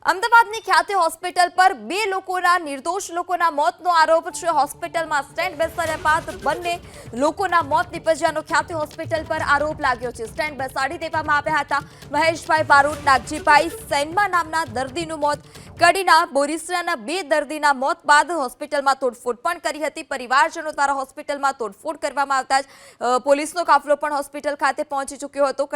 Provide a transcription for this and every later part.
અમદાવાદની ખ્યાતિ હોસ્પિટલ પર બે લોકોના નિર્દોષ લોકોના મોતનો આરોપ છે। હોસ્પિટલમાં સ્ટેન્ડ બેસાડ્યા બાદ બંને લોકોના મોત નિપજ્યાનો ખ્યાતિ હોસ્પિટલ પર આરોપ લાગ્યો છે। સ્ટેન્ડ બેસાડી દેવામાં આવ્યા હતા। મહેશભાઈ બારોટ, નાગજીભાઈ સેનમા નામના દર્દીનું મોત, કડીના બોરીસરાના બે દર્દીના મોત બાદ હોસ્પિટલમાં તોડફોડ પણ કરી હતી। પરિવારજનો દ્વારા હોસ્પિટલમાં તોડફોડ કરવામાં આવતા જ પોલીસનો કાફલો પણ હોસ્પિટલ ખાતે પહોંચી ચૂક્યો હતો।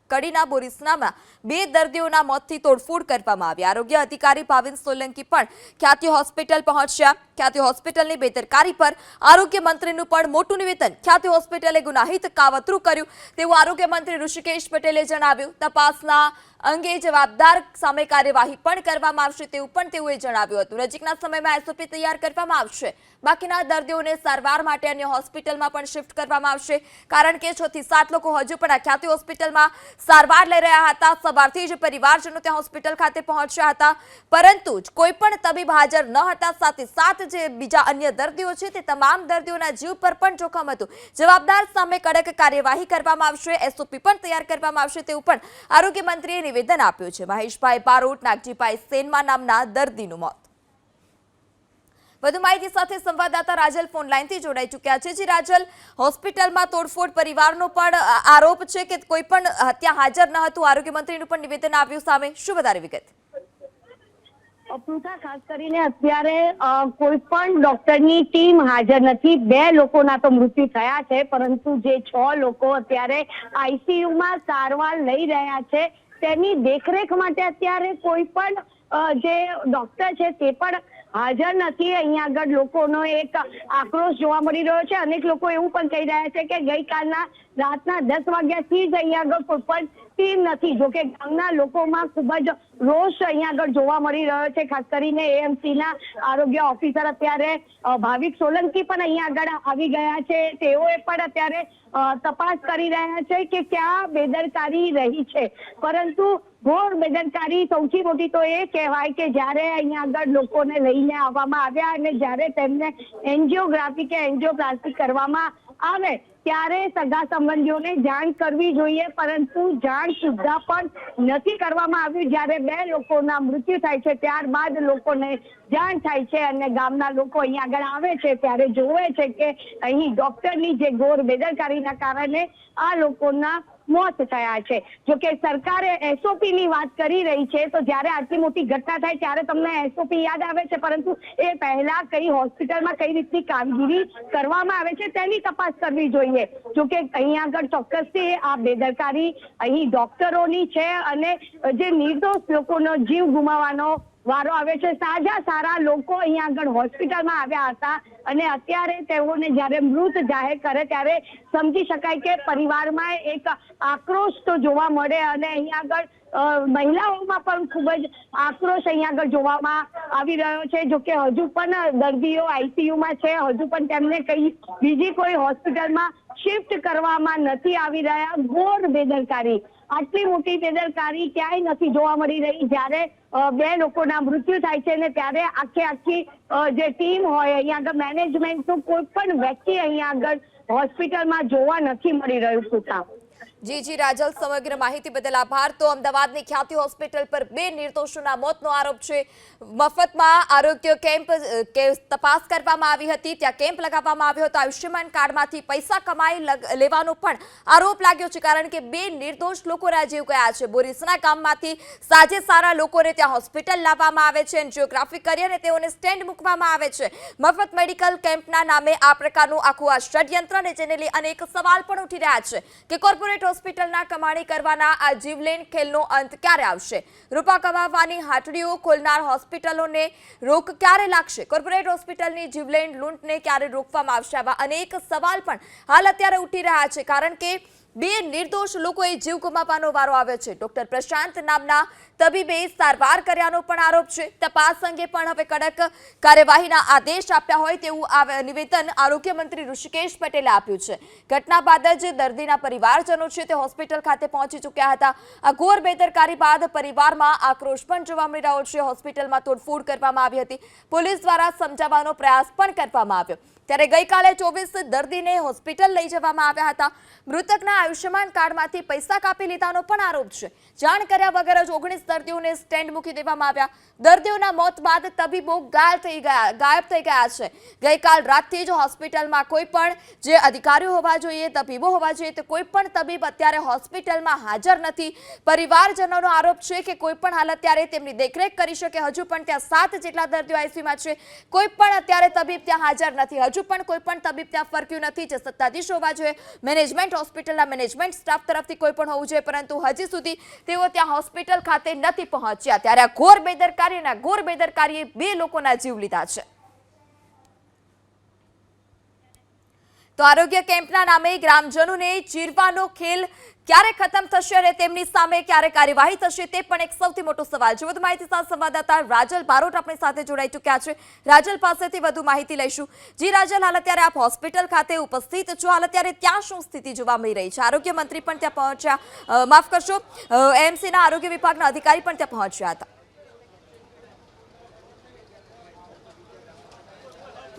કડીના બોરીસરામાં બે દર્દીઓના મોતથી તોડફોડ કરવામાં આવી। આરોગ્ય અધિકારી ભાવિન સોલંકી પણ ખ્યાતિ હોસ્પિટલ પહોંચ્યા। ખ્યાતિ હોસ્પિટલની બેદરકારી પર આરોગ્ય મંત્રીનું પણ મોટું નિવેદન। ખ્યાતિ હોસ્પિટલે ગુનાહિત કાવતરું કર્યું તેવું આરોગ્ય મંત્રી ઋષિકેશ પટેલે જણાવ્યું। તપાસના અંગે જવાબદાર સામે કાર્યવાહી પણ કરવામાં આવશે તેવું પણ તેઓએ જણાવ્યું હતું। નજીકના સમયમાં એસઓપી તૈયાર કરવામાં આવશે। બાકીના દર્દીઓને સારવાર માટે અન્ય હોસ્પિટલમાં પણ શિફ્ટ કરવામાં આવશે, કારણ કે 6 થી 7 લોકો હજુ પણ આ ખ્યાતિ હોસ્પિટલમાં સારવાર લઈ રહ્યા હતા। સવારથી જ પરિવારજનો ત્યાં હોસ્પિટલ ખાતે પહોંચ્યા હતા, પરંતુ કોઈ પણ તબીબ હાજર ન હતા। સાથે સાથ જે બીજા અન્ય દર્દીઓ છે તે તમામ દર્દીઓના જીવ પર પણ જોખમ હતું। જવાબદાર સામે કડક કાર્યવાહી કરવામાં આવશે, એસઓપી પણ તૈયાર કરવામાં આવશે તેવું પણ આરોગ્ય મંત્રીએ નિવેદન આપ્યું છે। મહેશભાઈ બારોટ, નાગજીભાઈ સેનમા નામના દર્દીનું મોત। વધુ માહિતી સાથે સંવાદદાતા રાજલ ફોન લાઈનથી જોડાઈ ચૂક્યા છે। જી રાજલ, હોસ્પિટલમાં તોડફોડ પરિવારનો પણ આરોપ છે કે કોઈ પણ ત્યાં હાજર ન હતું। આરોગ્ય મંત્રીનું પણ નિવેદન આવ્યું સામે, શું વધારે વિગત? અપૃથા, ખાસ કરીને અત્યારે કોઈ પણ ડોક્ટરની ટીમ હાજર નથી। બે લોકોના તો મૃત્યુ થયા છે, પરંતુ જે 6 લોકો અત્યારે આઈસીયુમાં સારવાર લઈ રહ્યા છે તેની દેખરેખ માટે અત્યારે કોઈ પણ જે ડોક્ટર છે તે પણ હાજર નથી। અહીંયા આગળ લોકોનો એક આક્રોશ જોવા મળી રહ્યો છે। અનેક લોકો એવું પણ કહી રહ્યા છે કે ગઈકાલના રાતના 10 વાગ્યાથી જ અહીંયા આગળ કોઈ પણ ટીમ નથી। જોકે ગામના લોકોમાં ખૂબ જ રોષ અહીંયા આગળ જોવા મળી રહ્યો છે। ખાસ કરીને એએમસીના આરોગ્ય ઓફિસર અત્યારે ભાવિક સોલંકી પણ અહીંયા આગળ આવી ગયા છે। તેઓએ પણ અત્યારે તપાસ કરી રહ્યા છે કે ક્યાં બેદરકારી રહી છે, પરંતુ ઘોર બેદરકારી સૌથી મોટી તો એ કહેવાય કે જ્યારે અહીંયા આગળ લોકોને લઈને આવવામાં આવ્યા અને જ્યારે તેમને એન્જિયોગ્રાફી કે એન્જિયોપ્લાસ્ટી કરવામાં આવે ત્યારે સગા સંબંધીઓને જાણ કરવી જોઈએ, પરંતુ જાણ સુદ્ધા પણ નથી કરવામાં આવ્યું। જ્યારે બે લોકોના મૃત્યુ થાય છે ત્યારબાદ લોકોને જાણ થાય છે અને ગામના લોકો અહીંયા આગળ આવે છે ત્યારે જોવે છે કે અહીં ડોક્ટરની જે ઘોર બેદરકારીના કારણે આ લોકોના મોત થયા છે। જોકે સરકારે એસઓપી ની વાત કરી રહી છે, તો જ્યારે આટલી મોટી ઘટના થાય ત્યારે તમને એસઓપી યાદ આવે છે, પરંતુ એ પહેલા કઈ હોસ્પિટલમાં કઈ રીતની કામગીરી કરવામાં આવે છે તેની તપાસ કરવી જોઈએ। જોકે અહીંયા આગળ ચોક્કસથી આ બેદરકારી અહીં ડોક્ટરોની છે અને જે નિર્દોષ લોકોનો જીવ ગુમાવવાનો વારો આવે છે। સારા લોકો અહીંયા આગળ હોસ્પિટલમાં આવ્યા હતા અને અત્યારે તેઓને જ્યારે મૃત જાહેર કરે ત્યારે સમજી શકાય કે પરિવારમાં એક આક્રોશ તો જોવા મળે અને અહીંયા આગળ મહિલાઓમાં પણ ખૂબ જ આક્રોશ અહીંયા આગળ જોવામાં આવી રહ્યો છે। જોકે હજુ પણ દર્દીઓ આઈસીયુમાં છે, હજુ પણ તેમને કઈ બીજી કોઈ હોસ્પિટલમાં શિફ્ટ કરવામાં નથી આવી રહ્યા। ઘોર બેદરકારી, આટલી મોટી બેદરકારી ક્યાંય નથી જોવા મળી રહી। જ્યારે બે લોકોના મૃત્યુ થાય છે ને ત્યારે આખી જે ટીમ હોય અહીંયા આગળ મેનેજમેન્ટનું કોઈ પણ વ્યક્તિ અહીંયા આગળ હોસ્પિટલમાં જોવા નથી મળી રહ્યું। પૂછા જી રાજલ, સમગ્ર માહિતી બદલ આભાર। તો અમદાવાદની ખ્યાતિ હોસ્પિટલ પર બે નિર્દોષોના મોતનો આરોપ છે। મફતમાં આરોગ્ય કેમ્પ તપાસ કરવામાં આવી હતી, ત્યાં કેમ્પ લગાવવામાં આવ્યો હતો। આયુષ્યમાન કાર્ડમાંથી પૈસા કમાઈ લેવાનો પણ આરોપ લાગ્યો છે, કારણ કે બે નિર્દોષ લોકોના જીવ ગયા છે। બોરીસના ગામમાંથી સારા લોકોને ત્યાં હોસ્પિટલ લાવવામાં આવે છે, એન્જિયોગ્રાફી કરી અને તેઓને સ્ટેન્ડ મૂકવામાં આવે છે। મફત મેડિકલ કેમ્પના નામે આ પ્રકારનું આખું આ ષડયંત્ર ને જેને લઈ અનેક સવાલ પણ ઉઠી રહ્યા છે કે કોર્પોરેટ હોસ્પિટલના કમાણી કરવાના આ જીવલેણ ખેલનો અંત ક્યારે આવશે? રૂપા કમાવાની હાટડીઓ ખોલનાર હોસ્પિટલોને રોક ક્યારે લાગશે? કોર્પોરેટ હોસ્પિટલની જીવલેણ લૂંટને ક્યારે રોકવામાં આવશે? આવા અનેક સવાલ પણ હાલ અત્યારે ઉઠી રહ્યા છે, કારણ કે બે નિર્દોષ લોકોએ જીવ ગુમાવવાનો વારો આવ્યો છે। ડોક્ટર પ્રશાંત નામના તબીબે સારવાર કર્યાનો પણ આરોપ છે। તપાસ અંગે પણ હવે કડક કાર્યવાહીના આદેશ આપ્યા હોય તેવું નિવેદન આરોગ્ય મંત્રી ઋષિકેશ પટેલે આપ્યું છે। ઘટના બાદ જ દર્દીના પરિવારજનો છે તે હોસ્પિટલ ખાતે પહોંચી ચૂક્યા હતા। આ ઘોર બેદરકારી બાદ પરિવારમાં આક્રોશ પણ જોવા મળી રહ્યો છે। હોસ્પિટલમાં તોડફોડ કરવામાં આવી હતી, પોલીસ દ્વારા સમજાવવાનો પ્રયાસ પણ કરવામાં આવ્યો। ત્યારે ગઈકાલે 24 દર્દીને હોસ્પિટલ લઈ જવામાં આવ્યા હતા। મૃતકના આયુષ્યમાન કાર્ડમાંથી પૈસા કાપી લીધાનો પણ આરોપ છે. જાણ કર્યા વગર જ 19 દર્દીઓને સ્ટેન્ડ મૂકી દેવામાં આવ્યા. દર્દીઓના મોત બાદ તબીબો ગાયબ થઈ ગયા છે. ગઈકાલ રાતથી જ હોસ્પિટલમાં કોઈ પણ જે અધિકારીઓ હોવા જોઈએ, તબીબો હોવા જોઈએ, તે કોઈ પણ તબીબ અત્યારે હોસ્પિટલમાં હાજર નથી. પરિવારજનોનો આરોપ છે કે કોઈ પણ હાલ અત્યારે તેમની દેખરેખ કરી શકે. હજુ પણ ત્યાં 7 જેટલા દર્દીઓ આઈસીયુમાં છે. કોઈ પણ અત્યારે તબીબ ત્યાં હાજર નથી. હજુ પણ કોઈ પણ તબીબ ત્યાં ફરક્યું નથી. જે સત્તાધીશ હોવા જોઈએ, મેનેજમેન્ટ, હોસ્પિટલના મેનેજમેન્ટ સ્ટાફ તરફથી કોઈ પણ હોવું જોઈએ, પરંતુ હજી સુધી તેઓ ત્યાં હોસ્પિટલ ખાતે નથી પહોંચ્યા. ત્યારે આ ઘોર બેદરકારીએ 2 લોકોના જીવ લીધા છે. તો આરોગ્ય કેમ્પના નામે ગ્રામજનોને ચીરવાનો ખેલ ક્યારે ખતમ થશે અને તેમની સામે ક્યારે કાર્યવાહી થશે, તે પણ એક સૌથી મોટો સવાલ છે. વધુ માહિતી સાથે સંવાદદાતા રાજલ બારોટ આપણી સાથે જોડાઈ ચૂક્યા છે. રાજલ પાસેથી વધુ માહિતી લઈશું. જી રાજલ, હાલ અત્યારે આપ હોસ્પિટલ ખાતે ઉપસ્થિત છો. હાલ અત્યારે ત્યાં શું સ્થિતિ જોવા મળી રહી છે? આરોગ્ય મંત્રી પણ ત્યાં પહોંચ્યા, માફ કરશો, એએમસીના આરોગ્ય વિભાગના અધિકારી પણ ત્યાં પહોંચ્યા હતા.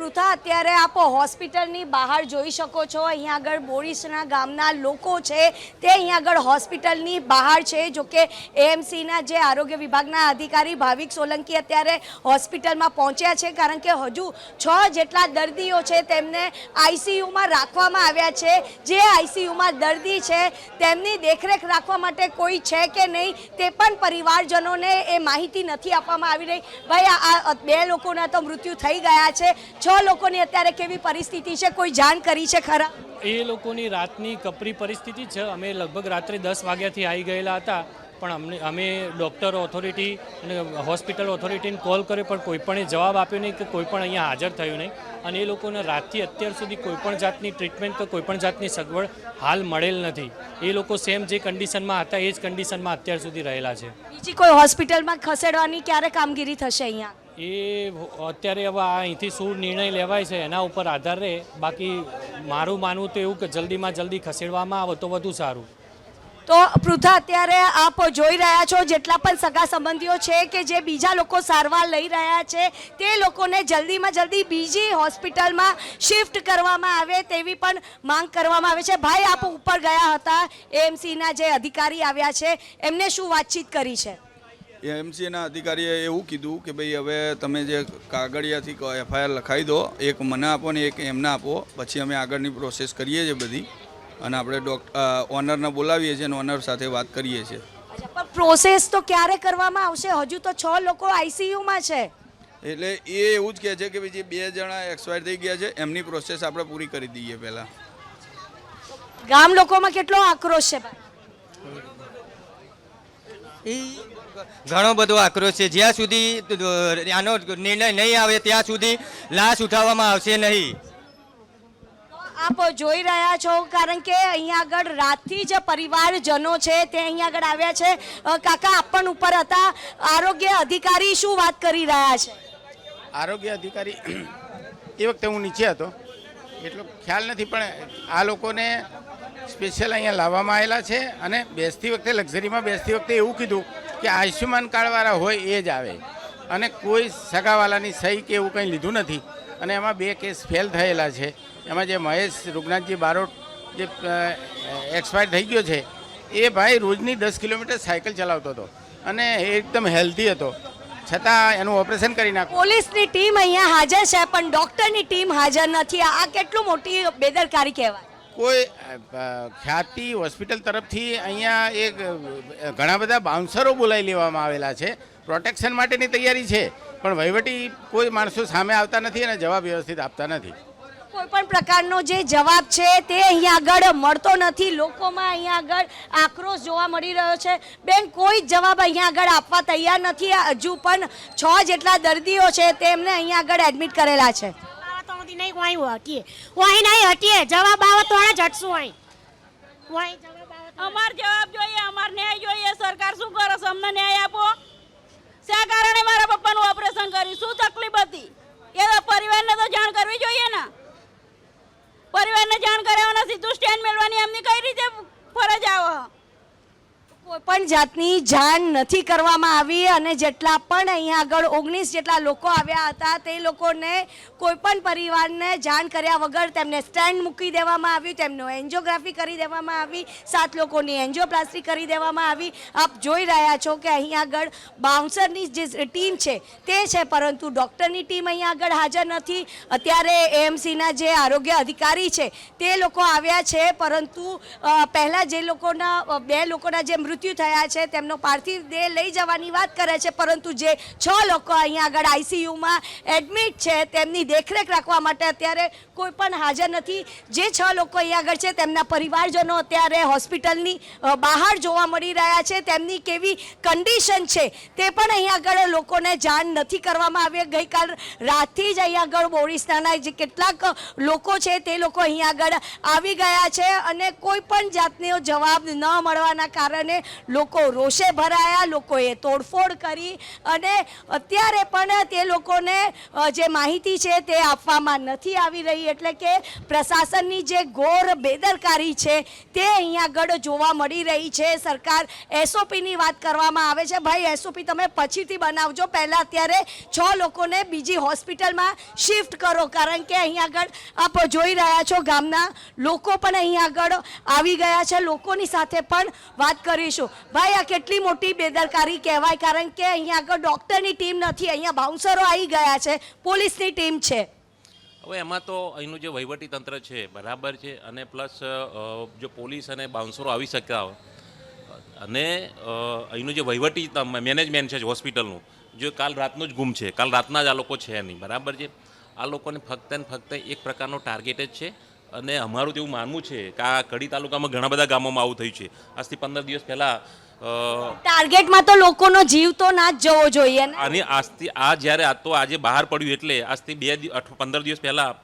પૃથા, અત્યારે આપ હોસ્પિટલની બહાર જોઈ શકો છો. અહીંયા આગળ બોરીસના ગામના લોકો છે તે અહીંયા આગળ હોસ્પિટલની બહાર છે. જોકે એએમસીના જે આરોગ્ય વિભાગના અધિકારી ભાવિક સોલંકી અત્યારે હોસ્પિટલમાં પહોંચ્યા છે, કારણ કે હજુ 6 જેટલા દર્દીઓ છે તેમને આઈસીયુમાં રાખવામાં આવ્યા છે. જે આઈસીયુમાં દર્દી છે તેમની દેખરેખ રાખવા માટે કોઈ છે કે નહીં તે પણ પરિવારજનોને એ માહિતી નથી આપવામાં આવી રહી. ભાઈ, આ 2 લોકોના તો મૃત્યુ થઈ ગયા છે. 6 લોકોની અત્યારે કેવી પરિસ્થિતિ છે, કોઈ જાણ કરી છે ખરા? એ લોકોની રાતની કપરી પરિસ્થિતિ છે. અમે લગભગ રાત્રે 10 વાગ્યાથી આવી ગયેલા હતા, પણ અમે ડૉક્ટર ઓથોરિટી અને હોસ્પિટલ ઓથોરિટીને કોલ કર્યો, પણ કોઈ પણ જવાબ આપ્યો નહીં કે કોઈ પણ અહીંયા હાજર થયું નહીં. અને એ લોકોને રાતથી અત્યાર સુધી કોઈ પણ જાતની ટ્રીટમેન્ટ કે કોઈ પણ જાતની સગવડ હાલ મળેલ નથી. એ લોકો સેમ જે કન્ડિશનમાં હતા એ જ કન્ડિશનમાં અત્યાર સુધી રહેલા છે. બીજી કોઈ હોસ્પિટલમાં ખસેડવાની ક્યારે કામગીરી થશે અહીંયા? એ અત્યારે હવે અહીંથી શું નિર્ણય લેવાય છે એના ઉપર આધાર રહે. બાકી મારું માનવું તો એવું કે જલ્દીમાં જલ્દી ખસેડવામાં આવે તો વધુ સારું. તો પૃથા, અત્યારે આપ જોઈ રહ્યા છો જેટલા પણ સગા સંબંધીઓ છે કે જે બીજા લોકો સારવાર લઈ રહ્યા છે તે લોકોને જલ્દીમાં જલ્દી બીજી હોસ્પિટલમાં શિફ્ટ કરવામાં આવે તેવી પણ માંગ કરવામાં આવે છે. ભાઈ, આપ ઉપર ગયા હતા, એએમસીના જે અધિકારી આવ્યા છે એમને શું વાતચીત કરી છે? એએમસીના અધિકારીએ એવું કીધું કે ભાઈ હવે તમે જે કાગળિયાથી એફઆઈઆર લખાવી દો, એક મને આપો ને એક એમને આપો, પછી અમે આગળની પ્રોસેસ કરીએ છીએ બધી. અને આપણે ઓનરને બોલાવીએ છીએ અને ઓનર સાથે વાત કરીએ છીએ. પણ પ્રોસેસ તો ક્યારે કરવામાં આવશે? હજુ તો 6 લોકો આઈસીયુમાં છે. એટલે એ એવું જ કહે છે કે ભાઈ જે 2 જણા એક્સપાયર થઈ ગયા છે એમની પ્રોસેસ આપણે પૂરી કરી દઈએ પહેલાં. ગામ લોકોમાં કેટલો આક્રોશ છે? ઘણો બધો આક્રોશ છે. જ્યાં સુધી આનો નિર્ણય નહીં આવે ત્યાં સુધી લાશ ઉઠાવવામાં આવશે નહીં. આપ જોઈ રહ્યા છો, કારણ કે અહીંયા આગળ રાતથી જ પરિવારજનો છે તે અહીંયા આગળ આવ્યા છે. કાકા, આપ પણ ઉપર હતા. આરોગ્ય અધિકારી શું વાત કરી રહ્યા છે? આરોગ્ય અધિકારી એ વખતે હું નીચે હતો એટલો ખ્યાલ નથી, પણ આ લોકોને સ્પેશિયલ અહીંયા લાવવામાં આવેલા છે. અને બેસતી વખતે લક્ઝરીમાં બેસતી વખતે એવું કીધું કે આયુષ્યમાન કાર્ડવાળા હોય એ જ આવે, અને કોઈ સગાવાલાની સહી કે એવું કંઈ લીધું નથી. અને એમાં 2 કેસ ફેલ થયેલા છે. એમાં જે મહેશ રૂગનાથજી બારોટ જે એક્સપાયર થઈ ગયો છે એ ભાઈ રોજની 10 કિલોમીટર સાયકલ ચલાવતો હતો અને એકદમ હેલ્ધી હતો, છતાં એનું ઓપરેશન કરી નાખ્યું. પોલીસની ટીમ અહીંયા હાજર છે પણ ડોક્ટરની ટીમ હાજર નથી. આ કેટલું મોટી બેદરકારી કહેવાય? કોઈ ખ્યાતિ હોસ્પિટલ તરફથી અહીંયા એક ઘણા બધા બાઉન્સરો બોલાવી લેવામાં આવેલા છે. પ્રોટેક્શન માટેની તૈયારી છે, પણ વહીવટી કોઈ માણસો સામે આવતા નથી અને જવાબ વ્યવસ્થિત આપતા નથી. કોઈ પણ પ્રકારનો જે જવાબ છે તે અહીંયા આગળ મળતો નથી. લોકોમાં અહીંયા આગળ આક્રોશ જોવા મળી રહ્યો છે. બેન, કોઈ જવાબ અહીંયા આગળ આપવા તૈયાર નથી. હજુ પણ 6 જેટલા દર્દીઓ છે તેમને અહીંયા આગળ એડમિટ કરેલા છે. नहीं वहीं नहीं हटिए जवाब आवे तो જ હટશું વहीं જવાબ અમાર જવાબ જોઈએ, અમાર ન્યાય જોઈએ. સરકાર શું કરે છે? અમને ન્યાય આપો. શા કારણે મારા પપ્પાનું ઓપરેશન કર્યું? શું તકલીફ હતી? એ તો પરિવારને તો જાણ કરવી જોઈએ ને. પરિવારને જાણ કર્યા સીધું સ્ટેન્ડ મેળવાની એમની કઈ રીતે ફરજ આવે? કોઈ પણ જાતની જાણ નથી કરવામાં આવી અને જેટલા પણ અહીંયા આગળ 19 જેટલા લોકો આવ્યા હતા તે લોકોને કોઈ પણ પરિવારને જાણ કર્યા વગર તેમને સ્ટેન્ડ મૂકી દેવામાં આવ્યું, તેમનું એન્જિયોગ્રાફી કરી દેવામાં આવી, 7 લોકોની એન્જિયોપ્લાસ્ટી કરી દેવામાં આવી. આપ જોઈ રહ્યા છો કે અહીંયા આગળ બાઉન્સરની જે ટીમ છે તે છે, પરંતુ ડૉક્ટરની ટીમ અહીંયા આગળ હાજર નથી. અત્યારે એએમસીના જે આરોગ્ય અધિકારી છે તે લોકો આવ્યા છે, પરંતુ પહેલાં જે લોકોના 2 લોકોના જે મૃત્યુ થયા છે તેમનો પાર્થિવ દેહ લઈ જવાની વાત કરે છે, પરંતુ જે 6 લોકો અહીંયા આગળ આઈસીયુમાં એડમિટ છે તેમની દેખરેખ રાખવા માટે અત્યારે કોઈ પણ હાજર નથી. જે 6 લોકો અહીંયા આગળ છે તેમના પરિવારજનો અત્યારે હોસ્પિટલની બહાર જોવા મળી રહ્યા છે. તેમની કેવી કન્ડિશન છે તે પણ અહીંયા આગળ લોકોને જાણ નથી કરવામાં આવી. ગઈકાલ રાતથી જ અહીંયા આગળ બોરીસના જે કેટલાક લોકો છે તે લોકો અહીંયા આગળ આવી ગયા છે અને કોઈ પણ જાતનો જવાબ ન મળવાના કારણે લોકો રોષે ભરાયા, લોકોએ તોડફોડ કરી અને અત્યારે પણ તે લોકોને જે માહિતી છે તે આપવામાં નથી આવી રહી. એટલે કે પ્રશાસનની જે ઘોર બેદરકારી છે તે અહીંયા આગળ જોવા મળી રહી છે. સરકાર એસઓપીની વાત કરવામાં આવે છે, ભાઈ એસઓપી તમે પછીથી બનાવજો, પહેલાં અત્યારે 6 લોકોને બીજી હોસ્પિટલમાં શિફ્ટ કરો, કારણ કે અહીંયા આગળ આપ જોઈ રહ્યા છો ગામના લોકો પણ અહીંયા આગળ આવી ગયા છે. લોકોની સાથે પણ વાત કરીશું. ભાઈ, આ કેટલી મોટી બેદરકારી કહેવાય, કારણ કે અહીંયા આગળ ડૉક્ટરની ટીમ નથી, અહીંયા બાઉન્સરો આવી ગયા છે, પોલીસની ટીમ છે. હવે એમાં તો અહીંનું જે વહીવટી તંત્ર છે બરાબર છે, અને પ્લસ જો પોલીસ અને બાઉન્સરો આવી શકતા હોય અને અહીંનું જે વહીવટી મેનેજમેન્ટ છે હોસ્પિટલનું, જો કાલ રાતનું જ ગુમ છે, કાલ રાતના જ આ લોકો છે નહીં, બરાબર છે. આ લોકોને ફક્ત ને ફક્ત એક પ્રકારનો ટાર્ગેટ જ છે અને અમારું તો એવું માનવું છે કે આ કડી તાલુકામાં ઘણા બધા ગામોમાં આવું થયું છે. આજથી 15 દિવસ પહેલાં ટાર્ગેટમાં તો લોકોનો જીવ તો ના જ જવો જોઈએ ને. આની આજથી આ જ્યારે આ તો આજે બહાર પડ્યું એટલે આજથી 15 દિવસ પહેલાં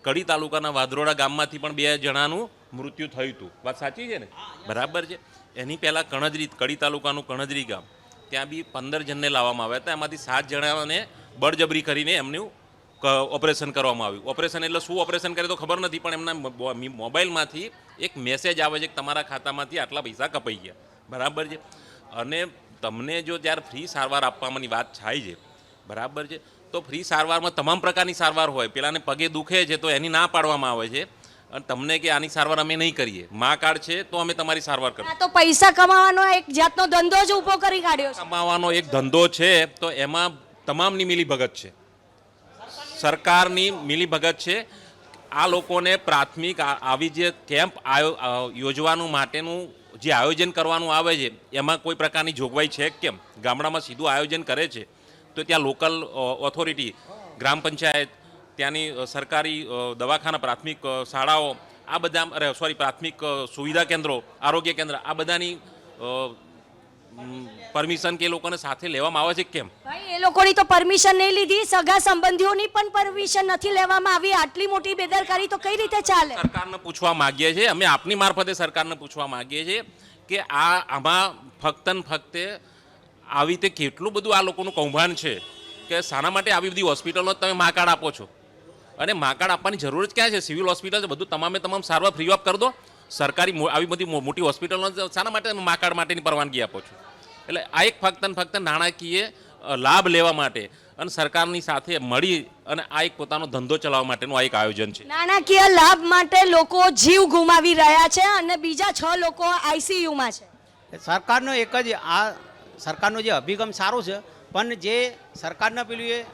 કડી તાલુકાના વાદરોડા ગામમાંથી પણ 2 જણાનું મૃત્યુ થયું હતું. વાત સાચી છે ને? બરાબર છે. એની પહેલાં કડી તાલુકાનું કણજરી ગામ, ત્યાં બી 15 જણને લાવવામાં આવ્યા હતા. એમાંથી 7 જણાને બળજબરી કરીને એમનું ઓપરેશન કરવામાં આવ્યું. ઓપરેશન એટલે શું ઓપરેશન કરે તો ખબર નથી, પણ એમના મોબાઈલમાંથી એક મેસેજ આવે છે કે તમારા ખાતામાંથી આટલા પૈસા કપાઈ ગયા, બરાબર છે. અને તમને જો જ્યારે ફ્રી સારવાર આપવાની વાત થાય છે, બરાબર છે, તો ફ્રી સારવારમાં તમામ પ્રકારની સારવાર હોય. પેલાને પગે દુખે છે તો એની ના પાડવામાં આવે છે અને તમને કે આની સારવાર અમે નહીં કરીએ, મા કાર્ડ છે તો અમે તમારી સારવાર કરીએ. તો પૈસા કમાવાનો એક જાતનો ધંધો જ ઊભો કરી કાઢ્યો છે. કમાવાનો એક ધંધો છે, તો એમાં તમામની મિલીભગત છે, સરકારની મિલીભગત છે. આ લોકોને પ્રાથમિક આવી જે કેમ્પ યોજવાનું માટેનું જે આયોજન કરવાનું આવે છે એમાં કોઈ પ્રકારની જોગવાઈ છે કેમ? ગામડામાં સીધું આયોજન કરે છે તો ત્યાં લોકલ ઓથોરિટી, ગ્રામ પંચાયત, ત્યાંની સરકારી દવાખાના, પ્રાથમિક શાળાઓ, આ બધા પ્રાથમિક સુવિધા કેન્દ્રો, આરોગ્ય કેન્દ્ર, આ બધાની પરમિશન કે લોકોને સાથે લેવામાં આવે છે કેમ? ભાઈ, એ લોકોની તો પરમિશન નહીં લીધી, સગા સંબંધીઓની પણ પરમિશન નથી લેવામાં આવી. આટલી મોટી બેદરકારી તો કઈ રીતે ચાલે? સરકારને પૂછવા માંગીએ છીએ, અમે આપની મારફતે સરકારને પૂછવા માંગીએ છીએ કે આમાં ફક્ત ને ફક્ત આવી રીતે કેટલું બધું આ લોકોનું કૌભાંડ છે કે શાના માટે આવી બધી હોસ્પિટલો તમે મા કાર્ડ આપો છો? અને મા કાર્ડ આપવાની જરૂર જ ક્યાં છે? સિવિલ હોસ્પિટલ છે, બધું તમામ સારવાર ફ્રી ઓફ કરી દો. સરકારી આવી બધી મોટી હોસ્પિટલો શાના માટે મા કાર્ડ માટેની પરવાનગી આપો છો? એટલે આ એક ફક્ત ને ફક્ત નાણાકીય લાભ લેવા માટે અને સરકારની સાથે મળી અને આ એક પોતાનો ધંધો ચલાવવા માટેનું આ એક આયોજન છે. નાણાકીય લાભ માટે લોકો જીવ ગુમાવી રહ્યા છે અને બીજા 6 લોકો આઈસીયુમાં છે. સરકારનો એક જ આ સરકારનો જે અભિગમ સારો છે, પણ જે સરકારને પેલું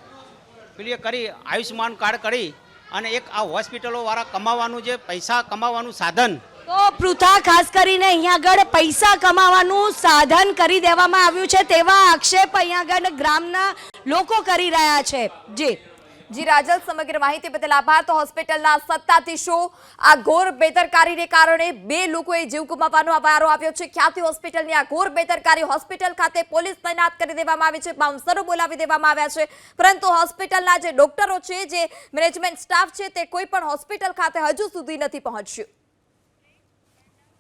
કરી આયુષ્યમાન કાર્ડ કરી અને એક આ હોસ્પિટલોવાળા કમાવાનું જે પૈસા કમાવાનું સાધન, તો પૃથા ખાસ કરીને અહીંયા આગળ પૈસા કમાવાનું સાધન કરી દેવામાં આવ્યું છે તેવા આક્ષેપ અહીંયા આગળ ગ્રામના લોકો કરી રહ્યા છે. જી રાજલ, સમગ્ર માહિતી બદલ આભાર. તો હોસ્પિટલના સત્તાધીશો આ ઘોર બેદરકારીને કારણે 2 લોકોએ જીવ ગુમાવવાનો વારો આવ્યો છે. ખ્યાતિ હોસ્પિટલની આ ઘોર બેદરકારી, હોસ્પિટલ ખાતે પોલીસ તૈનાત કરી દેવામાં આવી છે, બાઉન્સરો બોલાવી દેવામાં આવ્યા છે, પરંતુ હોસ્પિટલના જે ડોક્ટરો છે, જે મેનેજમેન્ટ સ્ટાફ છે, તે કોઈ પણ હોસ્પિટલ ખાતે હજુ સુધી નથી પહોંચ્યું.